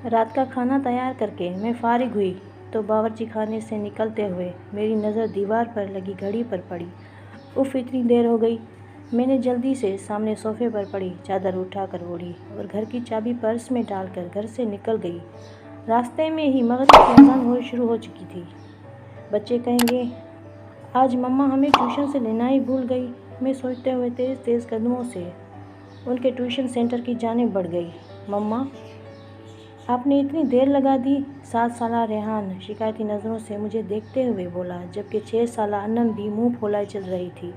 رات کا کھانا تیار کر کے میں فارغ ہوئی تو باورچی خانے سے نکلتے ہوئے میری نظر دیوار پر لگی گھڑی پر پڑی۔ اف اتنی دیر ہو گئی۔ میں نے جلدی سے سامنے صوفے پر پڑی چادر اٹھا کر اوڑھی اور گھر کی چابی پرس میں ڈال کر گھر سے نکل گئی۔ راستے میں ہی مغرب کی اذان شروع ہو چکی تھی۔ بچے کہیں گے آج مما ہمیں ٹیوشن سے لینا ہی بھول گئی، میں سوچتے ہوئے تیز تیز قدموں سے ان کے ٹیوشن سینٹر کی جانب بڑھ گئی۔ مما آپ نے اتنی دیر لگا دی؟ 7 سالہ ریحان شکایتی نظروں سے مجھے دیکھتے ہوئے بولا، جبکہ 6 سالہ انم بھی منہ پھولائے چل رہی تھی۔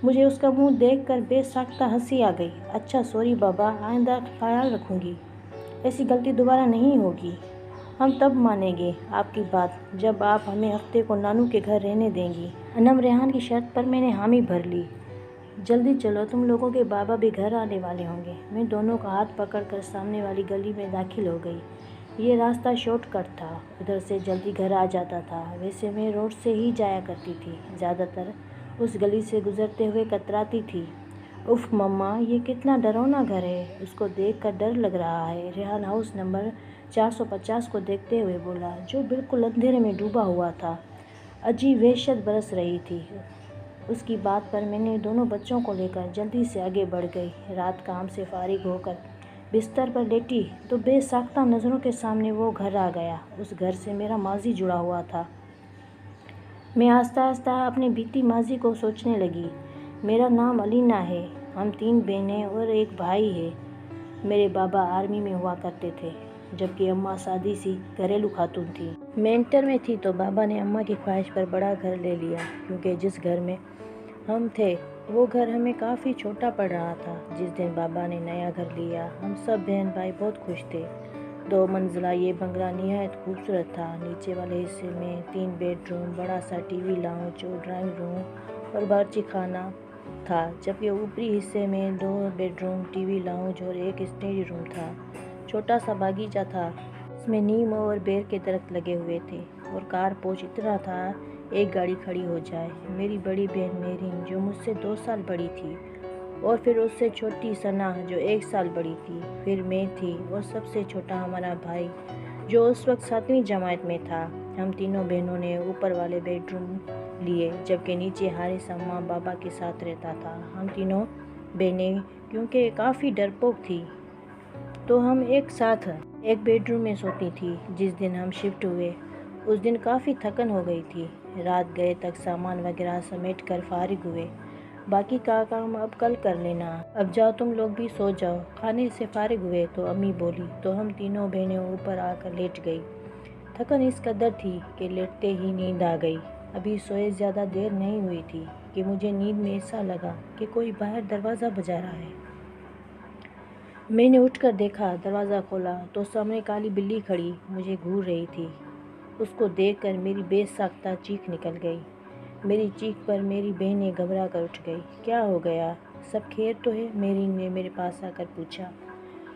مجھے اس کا منہ دیکھ کر بے ساختہ ہنسی آ گئی۔ اچھا سوری بابا، آئندہ خیال رکھوں گی، ایسی غلطی دوبارہ نہیں ہوگی۔ ہم تب مانیں گے آپ کی بات جب آپ ہمیں ہفتے کو نانو کے گھر رہنے دیں گی۔ انم ریحان کی شرط پر میں نے حامی بھر لی۔ جلدی چلو، تم لوگوں کے بابا بھی گھر آنے والے ہوں گے۔ میں دونوں کا ہاتھ پکڑ کر سامنے والی گلی میں داخل ہو گئی۔ یہ راستہ شارٹ کٹ تھا، ادھر سے جلدی گھر آ جاتا تھا۔ ویسے میں روڈ سے ہی جایا کرتی تھی، زیادہ تر اس گلی سے گزرتے ہوئے کتراتی تھی۔ اف مما، یہ کتنا ڈراؤنا گھر ہے، اس کو دیکھ کر ڈر لگ رہا ہے، ریحان ہاؤس نمبر 450 کو دیکھتے ہوئے بولا، جو بالکل اندھیرے میں ڈوبا ہوا تھا۔ عجیب وحشت برس رہی تھی اس کی بات پر۔ میں نے دونوں بچوں کو لے کر جلدی سے آگے بڑھ گئی۔ رات کام سے فارغ ہو کر بستر پر لیٹی تو بے ساختہ نظروں کے سامنے وہ گھر آ گیا۔ اس گھر سے میرا ماضی جڑا ہوا تھا۔ میں آہستہ آہستہ اپنے بیتی ماضی کو سوچنے لگی۔ میرا نام الینا ہے، ہم 3 بہنیں اور ایک بھائی ہے۔ میرے بابا آرمی میں ہوا کرتے تھے، جبکہ اماں سادی سی گھریلو خاتون تھی۔ میں انٹر میں تھی تو بابا نے اماں کی خواہش پر بڑا گھر لے لیا، کیونکہ جس گھر میں ہم تھے وہ گھر ہمیں کافی چھوٹا پڑ رہا تھا۔ جس دن بابا نے نیا گھر لیا ہم سب بہن بھائی بہت خوش تھے۔ 2 منزلہ یہ بنگلہ نہایت خوبصورت تھا۔ نیچے والے حصے میں 3 بیڈ روم، بڑا سا ٹی وی لاؤنج اور ڈرائنگ روم اور باورچی خانہ تھا، جبکہ اوپری حصے میں 2 bed room, T V lounge اور ایک اسٹڈی روم تھا۔ چھوٹا سا باغیچہ تھا، اس میں نیم اور بیر کے درخت لگے ہوئے تھے اور کار پوچھ اتنا تھا ایک گاڑی کھڑی ہو جائے۔ میری بڑی بہن میرین جو مجھ سے 2 سال بڑی تھی، اور پھر اس سے چھوٹی ثنا جو 1 سال بڑی تھی، پھر میں تھی اور سب سے چھوٹا ہمارا بھائی جو اس وقت 7ویں جماعت میں تھا۔ ہم تینوں بہنوں نے اوپر والے بیڈ روم لیے، جبکہ نیچے حارث اماں بابا کے ساتھ رہتا تھا۔ ہم تینوں بہنیں کیونکہ کافی ڈرپوک تھیں تو ہم ایک ساتھ ایک بیڈ روم میں سوتی تھیں۔ جس دن ہم شفٹ ہوئے اس دن کافی تھکن ہو گئی تھی۔ رات گئے تک سامان وغیرہ سمیٹ کر فارغ ہوئے، باقی کا کام اب کل کر لینا، اب جاؤ تم لوگ بھی سو جاؤ۔ کھانے سے فارغ ہوئے تو امی بولی تو ہم تینوں بہنیں اوپر آ کر لیٹ گئی۔ تھکن اس قدر تھی کہ لیٹتے ہی نیند آ گئی۔ ابھی سوئے زیادہ دیر نہیں ہوئی تھی کہ مجھے نیند میں ایسا لگا کہ کوئی باہر دروازہ بجا رہا ہے۔ میں نے اٹھ کر دیکھا، دروازہ کھولا تو سامنے کالی بلی کھڑی مجھے گھور رہی تھی۔ اس کو دیکھ کر میری بے ساختہ چیخ نکل گئی۔ میری چیخ پر میری بہنیں گھبرا کر اٹھ گئی۔ کیا ہو گیا، سب خیر تو ہے؟ میرین نے میرے پاس آ کر پوچھا۔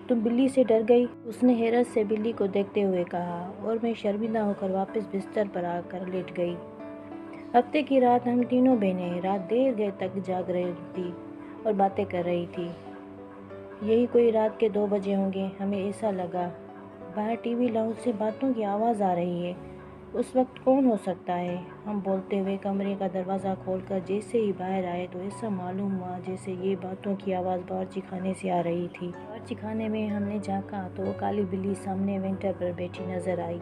تم بلی سے ڈر گئی؟ اس نے حیرت سے بلی کو دیکھتے ہوئے کہا، اور میں شرمندہ ہو کر واپس بستر پر آ کر لیٹ گئی۔ ہفتے کی رات ہم تینوں بہنیں رات دیر تک جاگ رہی تھی اور باتیں کر رہی تھی۔ یہی کوئی رات کے 2 بجے ہوں گے۔ ہمیں ایسا لگا باہر ٹی وی لاؤنج سے باتوں کی آواز آ رہی ہے۔ اس وقت کون ہو سکتا ہے؟ ہم بولتے ہوئے کمرے کا دروازہ کھول کر جیسے ہی باہر آئے تو ایسا معلوم ہوا جیسے یہ باتوں کی آواز باورچی خانے سے آ رہی تھی۔ باورچی خانے میں ہم نے جھانکا تو وہ کالی بلی سامنے وینٹر پر بیٹھی نظر آئی۔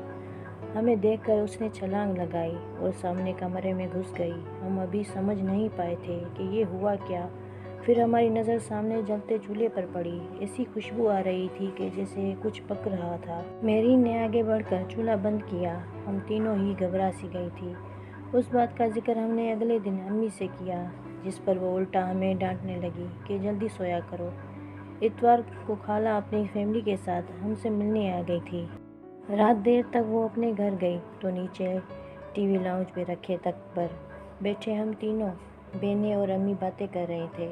ہمیں دیکھ کر اس نے چھلانگ لگائی اور سامنے کمرے میں گھس گئی۔ ہم ابھی سمجھ نہیں پائے تھے کہ یہ ہوا کیا۔ پھر ہماری نظر سامنے جلتے چولہے پر پڑی۔ ایسی خوشبو آ رہی تھی کہ جیسے کچھ پک رہا تھا۔ میرین نے آگے بڑھ کر چولہا بند کیا۔ ہم تینوں ہی گھبرا سی گئی تھی۔ اس بات کا ذکر ہم نے اگلے دن امی سے کیا، جس پر وہ الٹا ہمیں ڈانٹنے لگی کہ جلدی سویا کرو۔ اتوار کو خالہ اپنی فیملی کے ساتھ ہم سے ملنے آ گئی تھی۔ رات دیر تک وہ اپنے گھر گئی تو نیچے ٹی وی لاؤنج میں رکھے تخت پر بیٹھے ہم تینوں بہنیں اور امی باتیں کر رہے تھے۔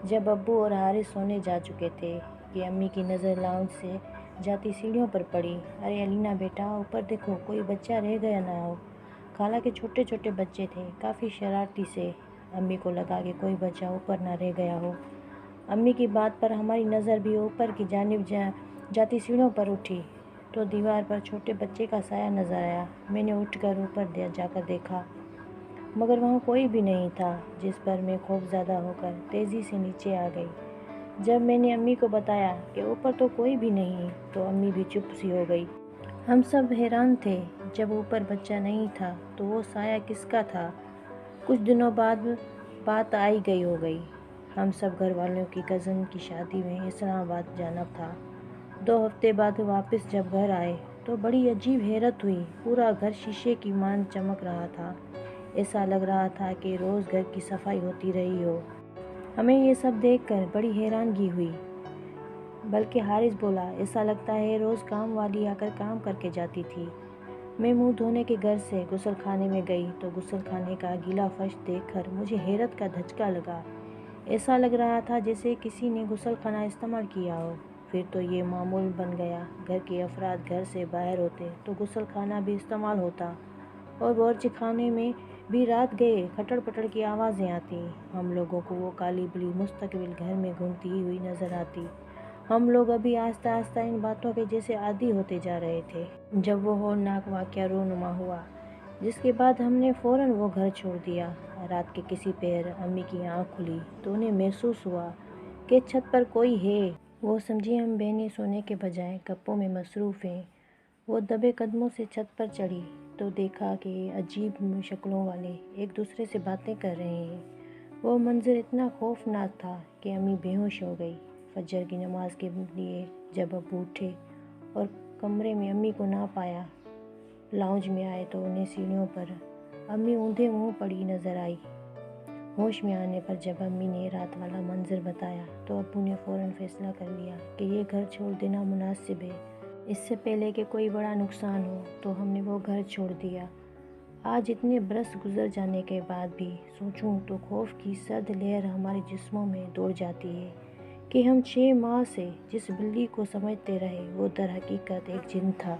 جب ابو اور حارث سونے جا چکے تھے کہ امی کی نظر لاؤنج سے جاتی سیڑھیوں پر پڑی۔ ارے الینا بیٹا، اوپر دیکھو، کوئی بچہ رہ گیا نہ ہو۔ خالہ کے چھوٹے چھوٹے بچے تھے، کافی شرارتی سے۔ امی کو لگا کہ کوئی بچہ اوپر نہ رہ گیا ہو۔ امی کی بات پر ہماری نظر بھی اوپر کی جانب جاتی سیڑھیوں پر اٹھی۔ تو دیوار پر چھوٹے بچے کا سایہ نظر آیا۔ میں نے اٹھ کر اوپر جا کر دیکھا، مگر وہاں کوئی بھی نہیں تھا، جس پر میں خوفزدہ ہو کر تیزی سے نیچے آ گئی۔ جب میں نے امی کو بتایا کہ اوپر تو کوئی بھی نہیں، تو امی بھی چپ سی ہو گئی۔ ہم سب حیران تھے، جب اوپر بچہ نہیں تھا تو وہ سایہ کس کا تھا؟ کچھ دنوں بعد بات آئی گئی ہو گئی۔ ہم سب گھر والوں کی کزن کی شادی میں اسلام آباد جانا تھا۔ 2 ہفتے بعد واپس جب گھر آئے تو بڑی عجیب حیرت ہوئی۔ پورا گھر شیشے کی مانند چمک رہا تھا۔ ایسا لگ رہا تھا کہ روز گھر کی صفائی ہوتی رہی ہو۔ ہمیں یہ سب دیکھ کر بڑی حیرانگی ہوئی، بلکہ حارث بولا، ایسا لگتا ہے روز کام والی آ کر کام کر کے جاتی تھی۔ میں منہ دھونے کے گھر سے غسل خانے میں گئی تو غسل خانے کا گیلا فرش دیکھ کر مجھے حیرت کا دھچکا لگا۔ ایسا لگ رہا تھا جیسے کسی نے غسل خانہ استعمال کیا ہو۔ پھر تو یہ معمول بن گیا، گھر کے افراد گھر سے باہر ہوتے تو غسل خانہ بھی استعمال ہوتا، اور باورچی خانے میں بھی رات گئے کھٹڑ پٹڑ کی آوازیں آتی۔ ہم لوگوں کو وہ کالی بلی مستقبل گھر میں گھومتی ہوئی نظر آتی۔ ہم لوگ ابھی آہستہ آہستہ ان باتوں کے جیسے عادی ہوتے جا رہے تھے، جب وہ ہولناک واقعہ رونما ہوا، جس کے بعد ہم نے فوراً وہ گھر چھوڑ دیا۔ رات کے کسی پہر امی کی آنکھ کھلی تو انہیں محسوس ہوا کہ چھت پر کوئی ہے۔ وہ سمجھی ہم بہنیں سونے کے بجائے گپوں میں مصروف ہیں۔ وہ دبے قدموں سے چھت پر چڑھی تو دیکھا کہ عجیب شکلوں والے ایک دوسرے سے باتیں کر رہے ہیں۔ وہ منظر اتنا خوفناک تھا کہ امی بے ہوش ہو گئی۔ فجر کی نماز کے لیے جب ابو اٹھے اور کمرے میں امی کو نہ پایا، لاؤنج میں آئے تو انہیں سیڑھیوں پر امی اوندھے منہ پڑی نظر آئی۔ ہوش میں آنے پر جب امی نے رات والا منظر بتایا تو ابو نے فوراً فیصلہ کر لیا کہ یہ گھر چھوڑ دینا مناسب ہے۔ اس سے پہلے کہ کوئی بڑا نقصان ہو تو ہم نے وہ گھر چھوڑ دیا۔ آج اتنے برس گزر جانے کے بعد بھی سوچوں تو خوف کی سرد لہر ہمارے جسموں میں دوڑ جاتی ہے کہ ہم 6 ماہ سے جس بلی کو سمجھتے رہے وہ در حقیقت ایک جن تھا۔